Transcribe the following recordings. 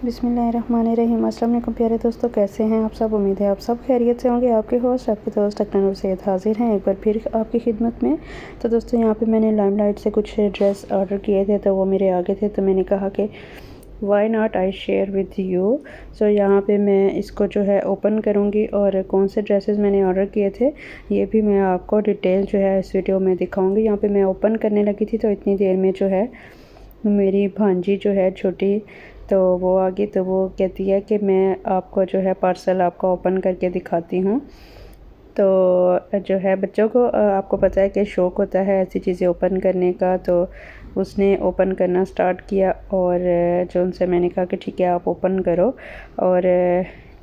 बिस्मिल्लाहिर्रहमानिर्रहीम। अस्सलाम वालेकुम प्यारे दोस्तों, कैसे हैं आप सब। उम्मीद है आप सब खैरियत से होंगे। आपके होस्ट आपके दोस्त अकनूर सैयद हाजिर हैं एक बार फिर आपकी खिदमत में। तो दोस्तों यहाँ पे मैंने लाइमलाइट से कुछ ड्रेस ऑर्डर किए थे, तो वो मेरे आगे थे, तो मैंने कहा कि why not I share with you. So यहाँ पे मैं इसको जो है ओपन करूँगी और कौन से ड्रेसेस मैंने ऑर्डर किए थे ये भी मैं आपको डिटेल जो है इस वीडियो में दिखाऊंगी। यहाँ पे मैं ओपन करने लगी थी, तो इतनी देर में जो है मेरी भांजी जो है छोटी, तो वो आ गई, तो वो कहती है कि मैं आपको जो है पार्सल आपका ओपन करके दिखाती हूँ। तो जो है बच्चों को आपको पता है कि शौक़ होता है ऐसी चीज़ें ओपन करने का, तो उसने ओपन करना स्टार्ट किया और जो उनसे मैंने कहा कि ठीक है आप ओपन करो। और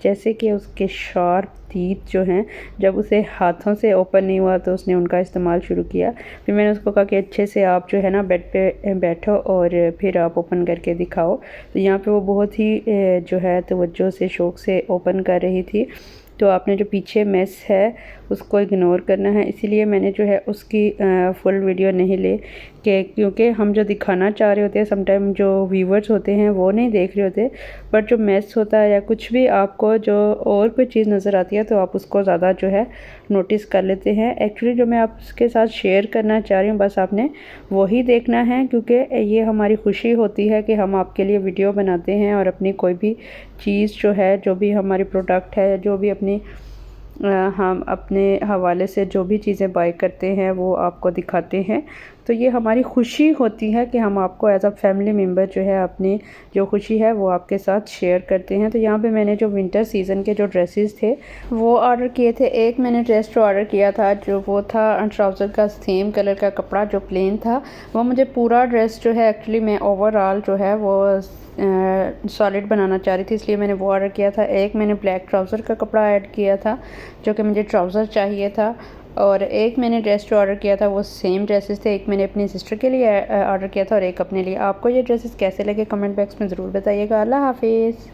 जैसे कि उसके शार्प टीथ जो हैं, जब उसे हाथों से ओपन नहीं हुआ तो उसने उनका इस्तेमाल शुरू किया। फिर मैंने उसको कहा कि अच्छे से आप जो है ना बेड पे बैठो और फिर आप ओपन करके दिखाओ। तो यहाँ पे वो बहुत ही जो है तवज्जो से शौक़ से ओपन कर रही थी। तो आपने जो पीछे मेस है उसको इग्नोर करना है, इसीलिए मैंने जो है उसकी फुल वीडियो नहीं ले कि क्योंकि हम जो दिखाना चाह रहे होते हैं समटाइम जो व्यूवर्स होते हैं वो नहीं देख रहे होते, बट जो मेस होता है या कुछ भी आपको जो और कोई चीज़ नज़र आती है तो आप उसको ज़्यादा जो है नोटिस कर लेते हैं। एक्चुअली जो मैं आपके साथ शेयर करना चाह रही हूँ बस आपने वही देखना है, क्योंकि ये हमारी खुशी होती है कि हम आपके लिए वीडियो बनाते हैं और अपनी कोई भी चीज़ जो है, जो भी हमारी प्रोडक्ट है, जो भी अपनी हम अपने हवाले से जो भी चीज़ें बाय करते हैं वो आपको दिखाते हैं। तो ये हमारी खुशी होती है कि हम आपको एज अ फैमिली मेम्बर जो है अपनी जो खुशी है वो आपके साथ शेयर करते हैं। तो यहाँ पे मैंने जो विंटर सीज़न के जो ड्रेसेस थे वो ऑर्डर किए थे। एक मैंने ड्रेस जो ऑर्डर किया था जो वो था ट्राउज़र का सेम कलर का कपड़ा जो प्लेन था, वो मुझे पूरा ड्रेस जो है एक्चुअली मैं ओवरऑल जो है वो सॉलिड बनाना चाह रही थी, इसलिए मैंने वो ऑर्डर किया था। एक मैंने ब्लैक ट्राउज़र का कपड़ा ऐड किया था जो कि मुझे ट्राउज़र चाहिए था, और एक मैंने ड्रेस जो ऑर्डर किया था वो सेम ड्रेसेस थे। एक मैंने अपनी सिस्टर के लिए ऑर्डर किया था और एक अपने लिए। आपको ये ड्रेसेस कैसे लगे कमेंट बॉक्स में ज़रूर बताइएगा। अल्लाह हाफिज़।